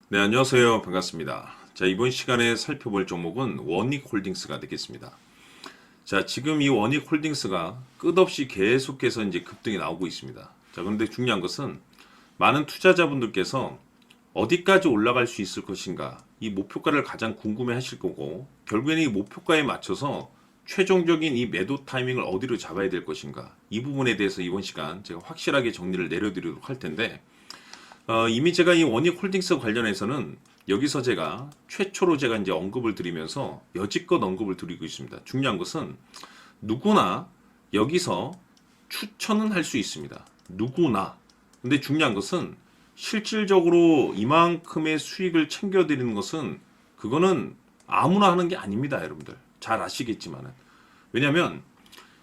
네, 안녕하세요. 반갑습니다. 자, 이번 시간에 살펴볼 종목은 원익홀딩스가 되겠습니다. 자, 지금 이 원익홀딩스가 끝없이 계속해서 이제 급등이 나오고 있습니다. 자, 그런데 중요한 것은 많은 투자자분들께서 어디까지 올라갈 수 있을 것인가, 이 목표가를 가장 궁금해 하실 거고, 결국에는 이 목표가에 맞춰서 최종적인 이 매도 타이밍을 어디로 잡아야 될 것인가, 이 부분에 대해서 이번 시간 제가 확실하게 정리를 내려드리도록 할 텐데, 이미 제가 이 원익홀딩스 관련해서는 여기서 제가 최초로 제가 이제 언급을 드리면서 여지껏 언급을 드리고 있습니다. 중요한 것은 누구나 여기서 추천은 할 수 있습니다. 누구나. 근데 중요한 것은 실질적으로 이만큼의 수익을 챙겨드리는 것은 그거는 아무나 하는 게 아닙니다, 여러분들. 잘 아시겠지만은. 왜냐면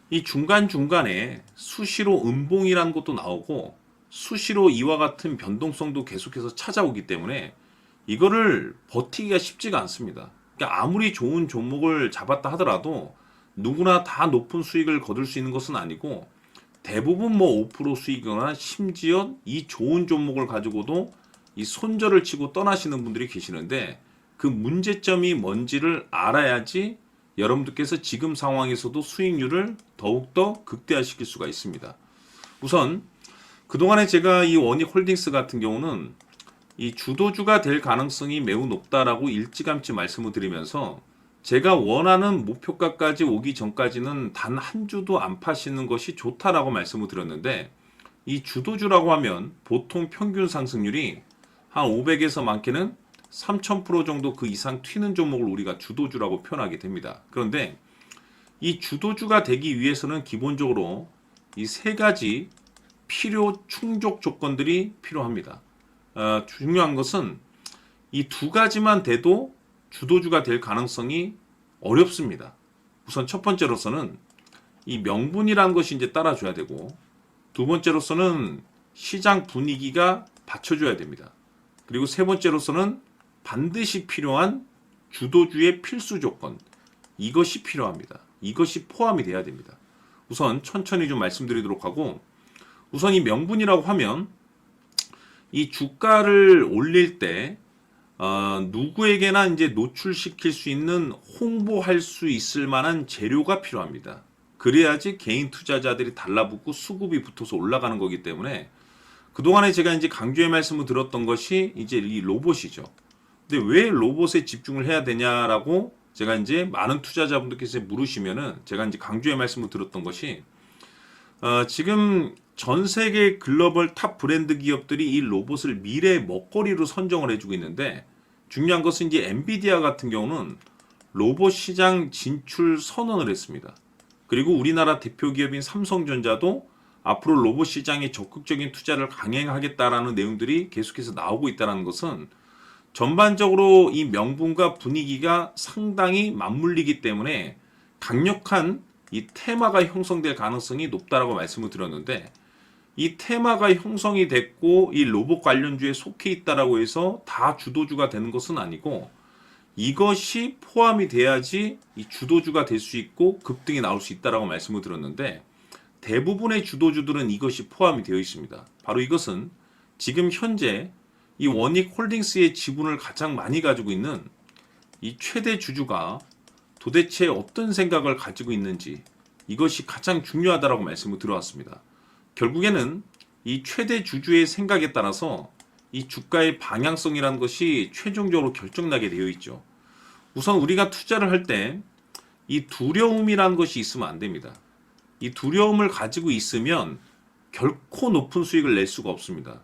이 중간중간에 수시로 음봉이라는 것도 나오고 수시로 이와 같은 변동성도 계속해서 찾아오기 때문에 이거를 버티기가 쉽지가 않습니다. 그러니까 아무리 좋은 종목을 잡았다 하더라도 누구나 다 높은 수익을 거둘 수 있는 것은 아니고 대부분 뭐 5% 수익이거나 심지어 이 좋은 종목을 가지고도 이 손절을 치고 떠나시는 분들이 계시는데 그 문제점이 뭔지를 알아야지 여러분들께서 지금 상황에서도 수익률을 더욱더 극대화시킬 수가 있습니다. 우선 그동안에 제가 이 원익홀딩스 같은 경우는 이 주도주가 될 가능성이 매우 높다라고 일찌감치 말씀을 드리면서 제가 원하는 목표가까지 오기 전까지는 단 한 주도 안 파시는 것이 좋다라고 말씀을 드렸는데 이 주도주라고 하면 보통 평균 상승률이 한 500에서 많게는 3000% 정도 그 이상 튀는 종목을 우리가 주도주라고 표현하게 됩니다. 그런데 이 주도주가 되기 위해서는 기본적으로 이 세 가지 필요 충족 조건들이 필요합니다. 중요한 것은 이 두 가지만 돼도 주도주가 될 가능성이 어렵습니다. 우선 첫 번째로서는 이 명분이라는 것이 이제 따라줘야 되고, 두 번째로서는 시장 분위기가 받쳐줘야 됩니다. 그리고 세 번째로서는 반드시 필요한 주도주의 필수 조건, 이것이 필요합니다. 이것이 포함이 돼야 됩니다. 우선 천천히 좀 말씀드리도록 하고, 우선 이 명분이라고 하면 이 주가를 올릴 때 누구에게나 이제 노출시킬 수 있는 홍보할 수 있을 만한 재료가 필요합니다. 그래야지 개인 투자자들이 달라붙고 수급이 붙어서 올라가는 거기 때문에 그동안에 제가 이제 강조의 말씀을 들었던 것이 이제 이 로봇이죠. 근데 왜 로봇에 집중을 해야 되냐라고 제가 이제 많은 투자자분들께서 물으시면은 제가 이제 강조의 말씀을 들었던 것이 지금 전 세계 글로벌 탑 브랜드 기업들이 이 로봇을 미래의 먹거리로 선정을 해주고 있는데 중요한 것은 이제 엔비디아 같은 경우는 로봇 시장 진출 선언을 했습니다. 그리고 우리나라 대표 기업인 삼성전자도 앞으로 로봇 시장에 적극적인 투자를 강행하겠다라는 내용들이 계속해서 나오고 있다는 것은 전반적으로 이 명분과 분위기가 상당히 맞물리기 때문에 강력한 이 테마가 형성될 가능성이 높다라고 말씀을 드렸는데 이 테마가 형성이 됐고 이 로봇 관련주에 속해 있다라고 해서 다 주도주가 되는 것은 아니고 이것이 포함이 돼야지 이 주도주가 될 수 있고 급등이 나올 수 있다라고 말씀을 드렸는데 대부분의 주도주들은 이것이 포함이 되어 있습니다. 바로 이것은 지금 현재 이 원익홀딩스의 지분을 가장 많이 가지고 있는 이 최대 주주가 도대체 어떤 생각을 가지고 있는지 이것이 가장 중요하다라고 말씀을 드려왔습니다. 결국에는 이 최대 주주의 생각에 따라서 이 주가의 방향성이라는 것이 최종적으로 결정나게 되어 있죠. 우선 우리가 투자를 할 때 이 두려움이라는 것이 있으면 안 됩니다. 이 두려움을 가지고 있으면 결코 높은 수익을 낼 수가 없습니다.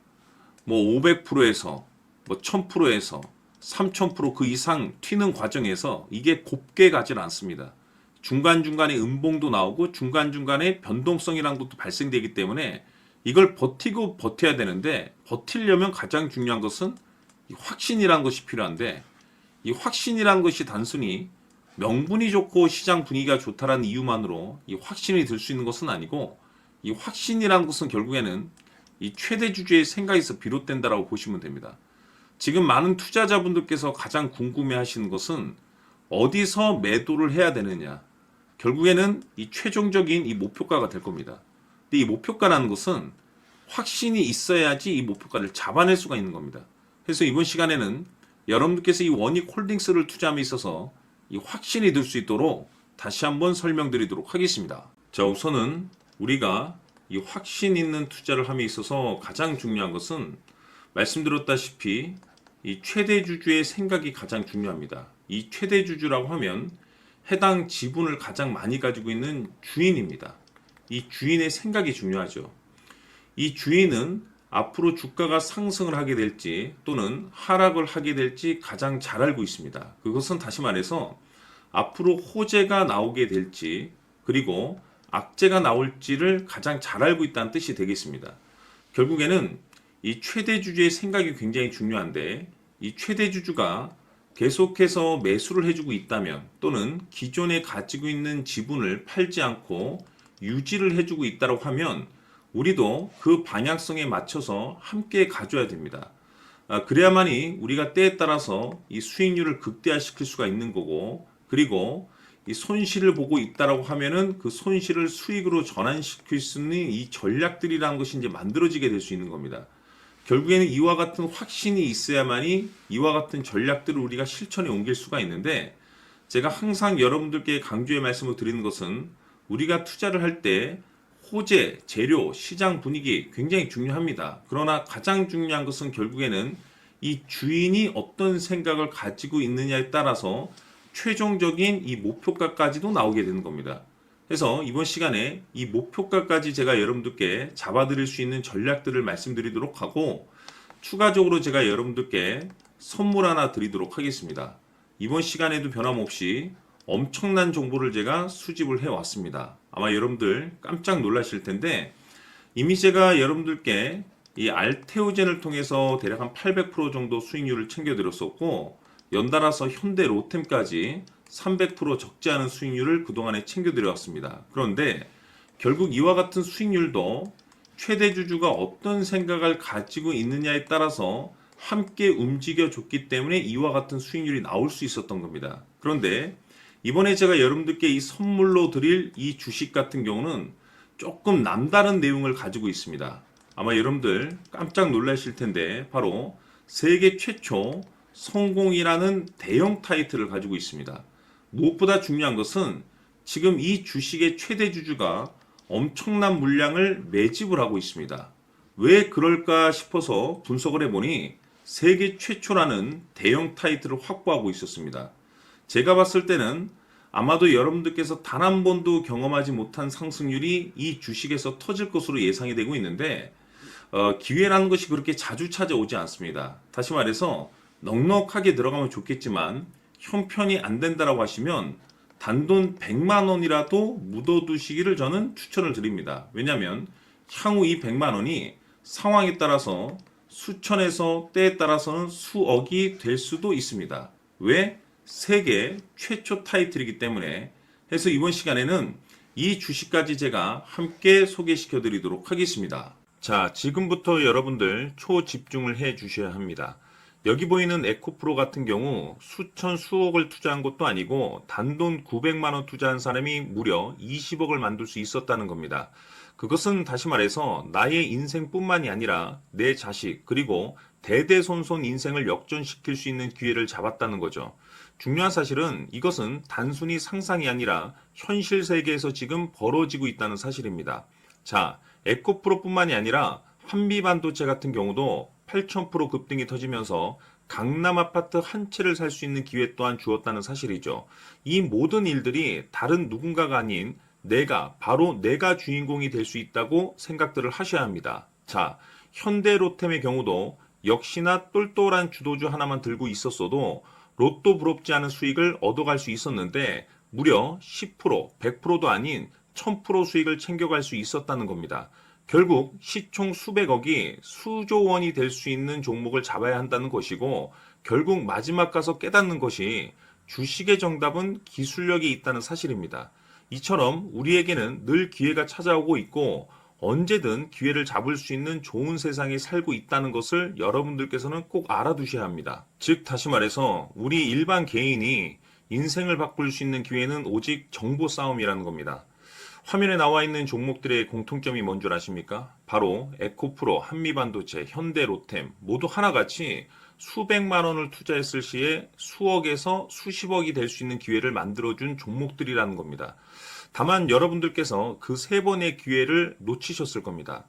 뭐 500%에서 뭐 1000%에서 3000% 그 이상 튀는 과정에서 이게 곱게 가질 않습니다. 중간중간에 음봉도 나오고 중간중간에 변동성이라는 것도 발생되기 때문에 이걸 버티고 버텨야 되는데 버티려면 가장 중요한 것은 이 확신이라는 것이 필요한데 이 확신이라는 것이 단순히 명분이 좋고 시장 분위기가 좋다라는 이유만으로 이 확신이 들 수 있는 것은 아니고 이 확신이라는 것은 결국에는 이 최대 주주의 생각에서 비롯된다라고 보시면 됩니다. 지금 많은 투자자분들께서 가장 궁금해 하시는 것은 어디서 매도를 해야 되느냐. 결국에는 이 최종적인 이 목표가가 될 겁니다. 근데 이 목표가라는 것은 확신이 있어야지 이 목표가를 잡아낼 수가 있는 겁니다. 그래서 이번 시간에는 여러분들께서 이 원익홀딩스를 투자함에 있어서 이 확신이 들 수 있도록 다시 한번 설명드리도록 하겠습니다. 자, 우선은 우리가 이 확신 있는 투자를 함에 있어서 가장 중요한 것은 말씀드렸다시피 이 최대 주주의 생각이 가장 중요합니다. 이 최대 주주라고 하면 해당 지분을 가장 많이 가지고 있는 주인입니다. 이 주인의 생각이 중요하죠. 이 주인은 앞으로 주가가 상승을 하게 될지 또는 하락을 하게 될지 가장 잘 알고 있습니다. 그것은 다시 말해서 앞으로 호재가 나오게 될지 그리고 악재가 나올지를 가장 잘 알고 있다는 뜻이 되겠습니다. 결국에는 이 최대 주주의 생각이 굉장히 중요한데 이 최대 주주가 계속해서 매수를 해주고 있다면 또는 기존에 가지고 있는 지분을 팔지 않고 유지를 해주고 있다고 하면 우리도 그 방향성에 맞춰서 함께 가져야 됩니다. 그래야만이 우리가 때에 따라서 이 수익률을 극대화시킬 수가 있는 거고 그리고 이 손실을 보고 있다라고 하면은 그 손실을 수익으로 전환시킬 수 있는 이 전략들이라는 것이 이제 만들어지게 될 수 있는 겁니다. 결국에는 이와 같은 확신이 있어야만이 이와 같은 전략들을 우리가 실천에 옮길 수가 있는데 제가 항상 여러분들께 강조의 말씀을 드리는 것은 우리가 투자를 할 때 호재, 재료, 시장 분위기 굉장히 중요합니다. 그러나 가장 중요한 것은 결국에는 이 주인이 어떤 생각을 가지고 있느냐에 따라서 최종적인 이 목표가까지도 나오게 되는 겁니다. 그래서 이번 시간에 이 목표가까지 제가 여러분들께 잡아드릴 수 있는 전략들을 말씀드리도록 하고 추가적으로 제가 여러분들께 선물 하나 드리도록 하겠습니다. 이번 시간에도 변함없이 엄청난 정보를 제가 수집을 해왔습니다. 아마 여러분들 깜짝 놀라실 텐데 이미 제가 여러분들께 이 알테오젠을 통해서 대략 한 800% 정도 수익률을 챙겨드렸었고 연달아서 현대 로템까지 300% 적지 않은 수익률을 그동안에 챙겨드려왔습니다. 그런데 결국 이와 같은 수익률도 최대 주주가 어떤 생각을 가지고 있느냐에 따라서 함께 움직여줬기 때문에 이와 같은 수익률이 나올 수 있었던 겁니다. 그런데 이번에 제가 여러분들께 이 선물로 드릴 이 주식 같은 경우는 조금 남다른 내용을 가지고 있습니다. 아마 여러분들 깜짝 놀라실 텐데 바로 세계 최초 성공이라는 대형 타이틀을 가지고 있습니다. 무엇보다 중요한 것은 지금 이 주식의 최대 주주가 엄청난 물량을 매집을 하고 있습니다. 왜 그럴까 싶어서 분석을 해보니 세계 최초라는 대형 타이틀을 확보하고 있었습니다. 제가 봤을 때는 아마도 여러분들께서 단 한 번도 경험하지 못한 상승률이 이 주식에서 터질 것으로 예상이 되고 있는데 기회라는 것이 그렇게 자주 찾아오지 않습니다. 다시 말해서 넉넉하게 들어가면 좋겠지만 형편이 안 된다라고 하시면 단돈 100만 원이라도 묻어두시기를 저는 추천을 드립니다. 왜냐하면 향후 이 100만 원이 상황에 따라서 수천에서 때에 따라서는 수억이 될 수도 있습니다. 왜? 세계 최초 타이틀이기 때문에. 해서 이번 시간에는 이 주식까지 제가 함께 소개시켜 드리도록 하겠습니다. 자, 지금부터 여러분들 초집중을 해 주셔야 합니다. 여기 보이는 에코프로 같은 경우 수천 수억을 투자한 것도 아니고 단돈 900만 원 투자한 사람이 무려 20억을 만들 수 있었다는 겁니다. 그것은 다시 말해서 나의 인생뿐만이 아니라 내 자식 그리고 대대손손 인생을 역전시킬 수 있는 기회를 잡았다는 거죠. 중요한 사실은 이것은 단순히 상상이 아니라 현실 세계에서 지금 벌어지고 있다는 사실입니다. 자, 에코프로뿐만이 아니라 한미반도체 같은 경우도 8,000% 급등이 터지면서 강남 아파트 한 채를 살 수 있는 기회 또한 주었다는 사실이죠. 이 모든 일들이 다른 누군가가 아닌 바로 내가 주인공이 될 수 있다고 생각들을 하셔야 합니다. 자, 현대로템의 경우도 역시나 똘똘한 주도주 하나만 들고 있었어도 로또 부럽지 않은 수익을 얻어갈 수 있었는데 무려 10%, 100%도 아닌 1000% 수익을 챙겨갈 수 있었다는 겁니다. 결국 시총 수백억이 수조 원이 될 수 있는 종목을 잡아야 한다는 것이고 결국 마지막 가서 깨닫는 것이 주식의 정답은 기술력이 있다는 사실입니다. 이처럼 우리에게는 늘 기회가 찾아오고 있고 언제든 기회를 잡을 수 있는 좋은 세상에 살고 있다는 것을 여러분들께서는 꼭 알아두셔야 합니다. 즉 다시 말해서 우리 일반 개인이 인생을 바꿀 수 있는 기회는 오직 정보 싸움이라는 겁니다. 화면에 나와 있는 종목들의 공통점이 뭔 줄 아십니까? 바로 에코프로, 한미반도체, 현대로템 모두 하나같이 수백만 원을 투자했을 시에 수억에서 수십억이 될 수 있는 기회를 만들어준 종목들이라는 겁니다. 다만 여러분들께서 그 세 번의 기회를 놓치셨을 겁니다.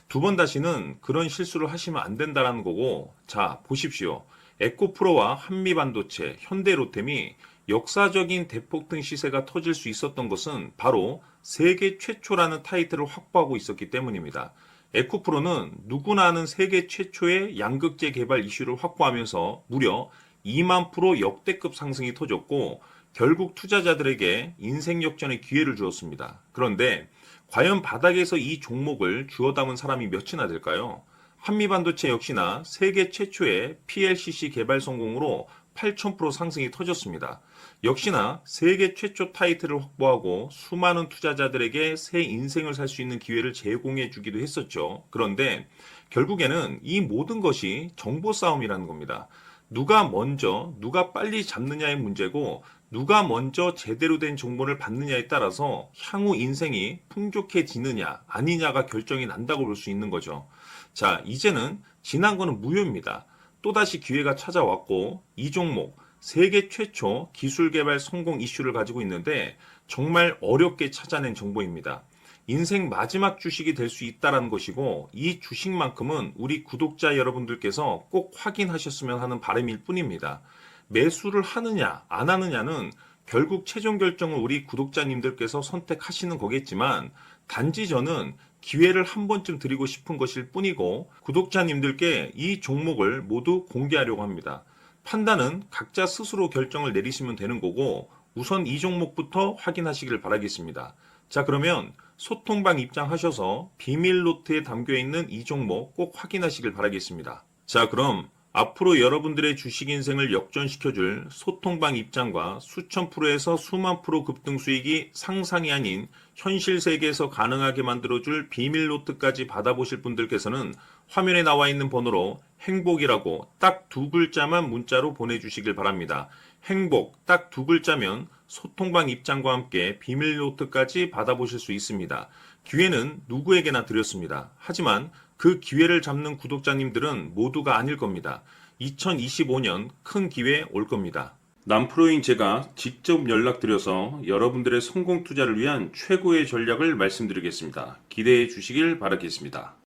두 번 다시는 그런 실수를 하시면 안 된다는 거고, 자, 보십시오. 에코프로와 한미반도체, 현대로템이 역사적인 대폭등 시세가 터질 수 있었던 것은 바로 세계 최초라는 타이틀을 확보하고 있었기 때문입니다. 에코프로는 누구나 아는 세계 최초의 양극재 개발 이슈를 확보하면서 무려 2만 프로 역대급 상승이 터졌고 결국 투자자들에게 인생 역전의 기회를 주었습니다. 그런데 과연 바닥에서 이 종목을 주워 담은 사람이 몇이나 될까요? 한미반도체 역시나 세계 최초의 PLCC 개발 성공으로 8,000% 상승이 터졌습니다. 역시나 세계 최초 타이틀을 확보하고 수많은 투자자들에게 새 인생을 살 수 있는 기회를 제공해 주기도 했었죠. 그런데 결국에는 이 모든 것이 정보 싸움이라는 겁니다. 누가 먼저, 누가 빨리 잡느냐의 문제고 누가 먼저 제대로 된 정보를 받느냐에 따라서 향후 인생이 풍족해지느냐 아니냐가 결정이 난다고 볼 수 있는 거죠. 자, 이제는 지난 거는 무효입니다. 또다시 기회가 찾아왔고 이 종목 세계 최초 기술 개발 성공 이슈를 가지고 있는데 정말 어렵게 찾아낸 정보입니다. 인생 마지막 주식이 될 수 있다는 것이고 이 주식만큼은 우리 구독자 여러분들께서 꼭 확인하셨으면 하는 바람일 뿐입니다. 매수를 하느냐 안 하느냐는 결국 최종 결정을 우리 구독자님들께서 선택하시는 거겠지만 단지 저는 기회를 한 번쯤 드리고 싶은 것일 뿐이고 구독자님들께 이 종목을 모두 공개하려고 합니다. 판단은 각자 스스로 결정을 내리시면 되는 거고 우선 이 종목부터 확인하시길 바라겠습니다. 자, 그러면 소통방 입장하셔서 비밀 노트에 담겨 있는 이 종목 꼭 확인하시길 바라겠습니다. 자, 그럼 앞으로 여러분들의 주식 인생을 역전시켜줄 소통방 입장과 수천 프로에서 수만 프로 급등 수익이 상상이 아닌 현실 세계에서 가능하게 만들어줄 비밀 노트까지 받아보실 분들께서는 화면에 나와 있는 번호로 행복이라고 딱 두 글자만 문자로 보내주시길 바랍니다. 행복 딱 두 글자면 소통방 입장과 함께 비밀 노트까지 받아보실 수 있습니다. 기회는 누구에게나 드렸습니다. 하지만 그 기회를 잡는 구독자님들은 모두가 아닐 겁니다. 2025년 큰 기회 올 겁니다. 남프로인 제가 직접 연락드려서 여러분들의 성공 투자를 위한 최고의 전략을 말씀드리겠습니다. 기대해 주시길 바라겠습니다.